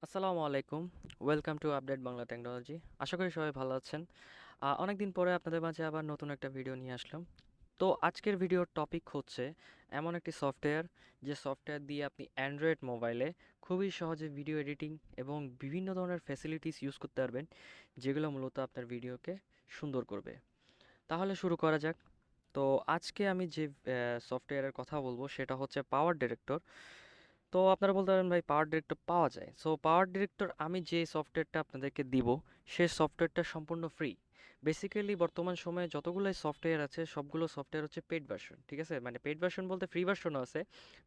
আসসালামু আলাইকুম। Welcome to update Bangla technology. আশা করি সবাই ভালো আছেন। অনেকদিন পরে আপনাদের মাঝে আবার নতুন একটা ভিডিও নিয়ে আসলাম। তো আজকের ভিডিওর টপিক হচ্ছে এমন একটি সফটওয়্যার, যে সফটওয়্যার দিয়ে আপনি অ্যান্ড্রয়েড মোবাইলে খুবই সহজে ভিডিও এডিটিং এবং বিভিন্ন ধরনের ফ্যাসিলিটিস ইউজ করতে পারবেন, যেগুলো মূলত আপনার ভিডিওকে সুন্দর করবে। তাহলে শুরু করা যাক। তো আজকে আমি যে সফটওয়্যারের কথা বলবো সেটা হচ্ছে পাওয়ার ডিরেক্টর। তো আপনারা বলতে পারেন ভাই পাওয়ার ডিরেক্টর পাওয়া যায়। সো পাওয়ার ডিরেক্টর আমি যে সফটওয়্যারটা আপনাদেরকে দিব, সেই সফটওয়্যারটা সম্পূর্ণ ফ্রি। বেসিক্যালি বর্তমান সময়ে যতগুলো সফটওয়্যার আছে সবগুলো সফটওয়্যার হচ্ছে পেড ভার্সন, ঠিক আছে? মানে পেড ভার্সন বলতে ফ্রি ভার্সনও আছে,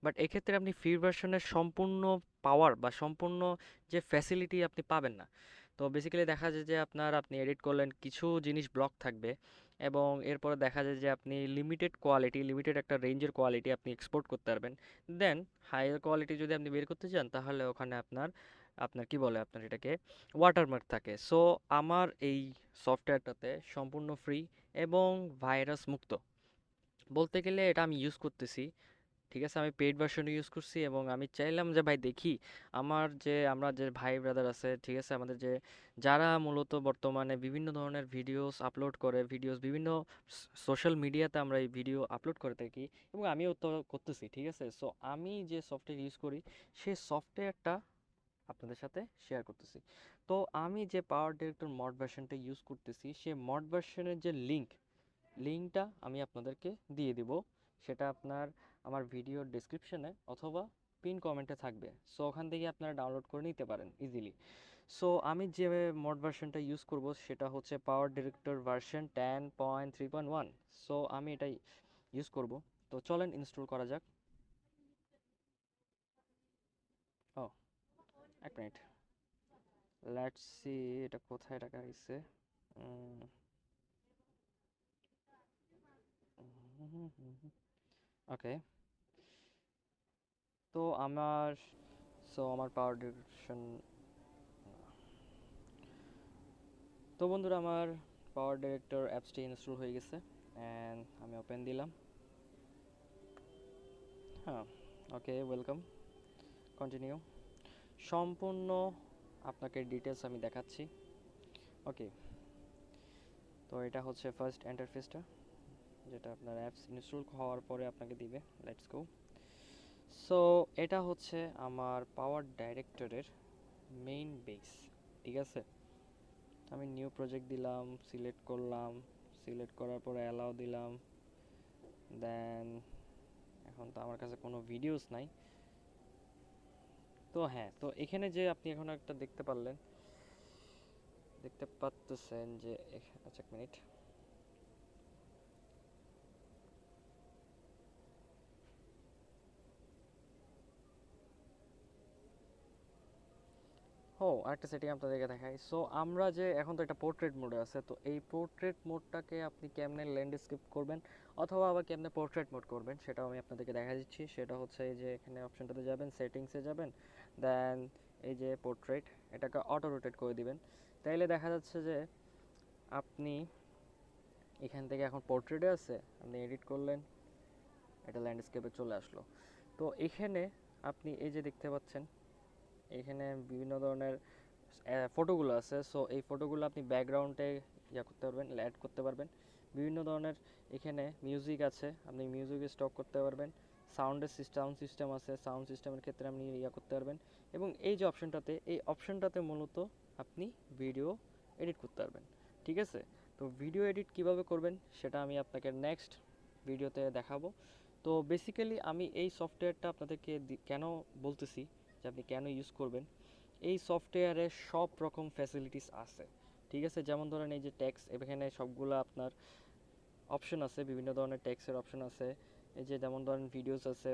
বাট এক্ষেত্রে আপনি ফ্রি ভার্সনের সম্পূর্ণ পাওয়ার বা সম্পূর্ণ যে ফ্যাসিলিটি আপনি পাবেন না। তো বেসিক্যালি দেখা যায় যে আপনি এডিট করলেন, কিছু জিনিস ব্লক থাকবে, এবং এরপরে দেখা যায় যে আপনি লিমিটেড কোয়ালিটি, লিমিটেড একটা রেঞ্জের কোয়ালিটি আপনি এক্সপোর্ট করতে পারবেন। দেন হাইয়ার কোয়ালিটি যদি আপনি বের করতে চান, তাহলে ওখানে আপনার আপনার কি বলে আপনার এটাকে ওয়াটারমার্ক থাকে। সো আমার এই সফটওয়্যারটাতে সম্পূর্ণ ফ্রি এবং ভাইরাস মুক্ত। বলতে গেলে এটা আমি ইউজ করতেছি, ঠিক আছে? আমি পেইড ভার্সন ইউজ করছি এবং আমি চাইলাম যে ভাই দেখি আমরা যে ভাই ব্রাদার আছে, ঠিক আছে, আমাদের যে যারা মূলত বর্তমানে বিভিন্ন ধরনের ভিডিওস আপলোড করে, ভিডিওস বিভিন্ন সোশ্যাল মিডিয়াতে আমরা এই ভিডিও আপলোড করে থাকি, এবং আমিও তো করতেছি, ঠিক আছে? সো আমি যে সফটওয়্যার ইউজ করি, সেই সফটওয়্যারটা আপনাদের সাথে শেয়ার করতেছি। তো আমি যে পাওয়ার ডিরেক্টর মড ভার্সনটা ইউজ করতেছি, সেই মড ভার্সনের যে লিঙ্কটা আমি আপনাদেরকে দিয়ে দিব। সেটা আপনার আমার ভিডিওর ডেসক্রিপশনে অথবা পিন কমেন্টে থাকবে। সো ওখান থেকে আপনারা ডাউনলোড করে নিতে পারেন ইজিলি। সো আমি যে মোড ভার্সনটা ইউজ করব সেটা হচ্ছে পাওয়ার ডিরেক্টর ভার্সন 10.3.1। সো আমি এটাই ইউজ করব। তো চলেন ইনস্টল করা যাক। ও, এক মিনিট, লেটস সি এটা কোথায় রাখা হয়েছে। ওকে, তো আমার পাওয়ার ডিরেকশন, তো বন্ধুরা আমার পাওয়ার ডিরেক্টর অ্যাপসটি ইনস্টল হয়ে গেছে, অ্যান্ড আমি ওপেন দিলাম। হ্যাঁ, ওকে, ওয়েলকাম, কন্টিনিউ। সম্পূর্ণ আপনাকে ডিটেলস আমি দেখাচ্ছি। ওকে, তো এটা হচ্ছে ফার্স্ট ইন্টারফেসটা, যেটা আপনার অ্যাপস ইনস্টল হওয়ার পরে আপনাকে দিবে। Let's go. সো এটা হচ্ছে আমার পাওয়ার ডাইরেক্টরের মেইন বেস, ঠিক আছে? আমি নিউ প্রজেক্ট দিলাম, সিলেক্ট করলাম, সিলেক্ট করার পরে অ্যালাউ দিলাম। দেন এখন তো আমার কাছে কোনো ভিডিওস নাই। তো হ্যাঁ, তো এখানে যে আপনি এখন একটা দেখতে পাচ্ছেন যে আচ্ছা, এক মিনিট। ও, আরেকটা সেটিং আপনাদেরকে দেখাই। সো আমরা যে এখন তো এটা পোর্ট্রেট মোডে আছে, তো এই পোর্ট্রেট মোডটাকে আপনি কেমনে ল্যান্ডস্কেপ করবেন অথবা আবার কেমনে পোর্ট্রেট মোড করবেন, সেটাও আমি আপনাদেরকে দেখা দিচ্ছি। সেটা হচ্ছে এই যে এখানে অপশনটাতে যাবেন, সেটিংসে যাবেন, দেন এই যে পোর্ট্রেট, এটাকে অটো রোটেট করে দিবেন। তাইলে দেখা যাচ্ছে যে আপনি এখান থেকে এখন পোর্ট্রেটে আছে, আপনি এডিট করলেন, এটা ল্যান্ডস্কেপে চলে আসলো। তো এখানে আপনি এই যে দেখতে পাচ্ছেন, এখানে বিভিন্ন ধরনের ফটোগুলো আছে। সো এই ফটোগুলো আপনি ব্যাকগ্রাউন্ডে করতে পারবেন, অ্যাড করতে পারবেন। বিভিন্ন ধরনের এখানে মিউজিক আছে, আপনি মিউজিক স্টক করতে পারবেন। সাউন্ড সিস্টেম আছে, সাউন্ড সিস্টেমের ক্ষেত্রে আপনি করতে পারবেন। এবং এই যে অপশনটাতে, এই অপশনটাতে মূলত আপনি ভিডিও এডিট করতে পারবেন, ঠিক আছে? তো ভিডিও এডিট কিভাবে করবেন সেটা আমি আপনাকে নেক্সট ভিডিওতে দেখাবো। তো বেসিক্যালি আমি এই সফটওয়্যারটা আপনাদেরকে কেন বলতেছি যে আপনি কেন ইউজ করবেন। এই সফটওয়্যারে সব রকম ফ্যাসিলিটিস আছে, ঠিক আছে? যেমন ধরেন এই যে ট্যাক্স, এখানে সবগুলো আপনার অপশন আছে, বিভিন্ন ধরনের ট্যাক্সের অপশন আছে। এই যে যেমন ধরেন ভিডিওস আছে,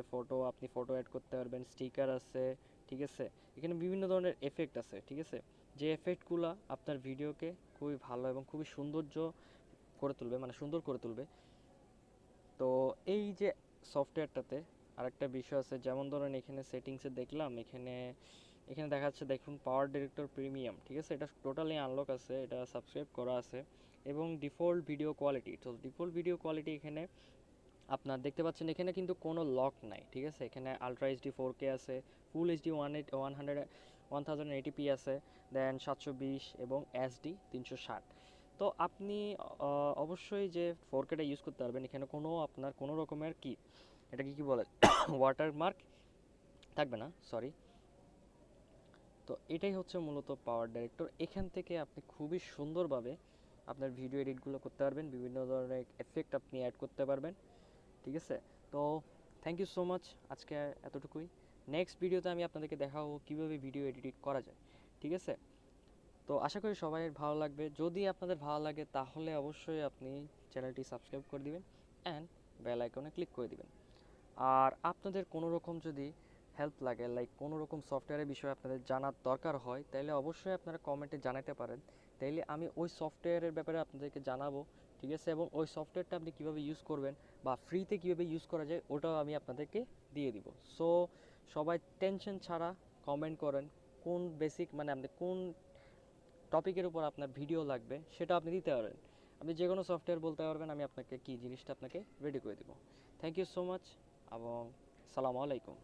আপনি ফটো অ্যাড করতে পারবেন, স্টিকার আছে, ঠিক আছে? এখানে বিভিন্ন ধরনের এফেক্ট আছে, ঠিক আছে? যে এফেক্টগুলো আপনার ভিডিওকে খুবই ভালো এবং খুবই সৌন্দর্য করে তুলবে, মানে সুন্দর করে তুলবে। তো এই যে সফটওয়্যারটাতে আরেকটা বিষয় আছে, যেমন ধরেন এখানে সেটিংসে দেখলাম, এখানে এখানে দেখা যাচ্ছে, দেখুন পাওয়ার ডিরেক্টর প্রিমিয়াম, ঠিক আছে? এটা টোটালি আনলক আছে, এটা সাবস্ক্রাইব করা আছে। এবং ডিফল্ট ভিডিও কোয়ালিটি, তো ডিফল্ট ভিডিও কোয়ালিটি এখানে আপনার দেখতে পাচ্ছেন, এখানে কিন্তু কোনো লক নাই, ঠিক আছে? এখানে আলট্রা এইচডি 4K আছে, ফুল এইচডি 100 1080p আছে, দেন 720 এবং SD 360। তো আপনি অবশ্যই যে 4Kটা ইউজ করতে পারবেন, এখানে আপনার কোনো রকমের এটাকে কি বলে ওয়াটারমার্ক থাকবে না, সরি। তো এটাই হচ্ছে মূলত পাওয়ার ডাইরেক্টর। এখান থেকে আপনি খুবই সুন্দরভাবে আপনার ভিডিও এডিটগুলো করতে পারবেন, বিভিন্ন ধরনের এফেক্ট আপনি অ্যাড করতে পারবেন, ঠিক আছে? তো থ্যাংক ইউ সো মাচ, আজকে এতটুকুই। নেক্সট ভিডিওতে আমি আপনাদেরকে দেখাবো কীভাবে ভিডিও এডিট করা যায়, ঠিক আছে? তো আশা করি সবাই ভালো লাগবে। যদি আপনাদের ভালো লাগে তাহলে অবশ্যই আপনি চ্যানেলটি সাবস্ক্রাইব করে দিবেন অ্যান্ড বেল আইকনে ক্লিক করে দিবেন। আর আপনাদের কোনো রকম যদি হেল্প লাগে, লাইক কোনো রকম সফটওয়্যারের বিষয়ে আপনাদের জানার দরকার হয়, তাহলে অবশ্যই আপনারা কমেন্টে জানাতে পারেন। তাইলে আমি ওই সফটওয়্যারের ব্যাপারে আপনাদেরকে জানাবো, ঠিক আছে? এবং ওই সফটওয়্যারটা আপনি কীভাবে ইউজ করবেন বা ফ্রিতে কীভাবে ইউজ করা যায় ওটাও আমি আপনাদেরকে দিয়ে দিব। সো সবাই টেনশন ছাড়া কমেন্ট করেন, কোন বেসিক মানে আপনি কোন টপিকের উপর আপনার ভিডিও লাগবে সেটা আপনি দিতে পারবেন। আপনি যে কোনো সফটওয়্যার বলতে পারবেন, আমি আপনাকে জিনিসটা আপনাকে রেডি করে দেবো। থ্যাংক ইউ সো মাচ এবং সালামু আলাইকুম।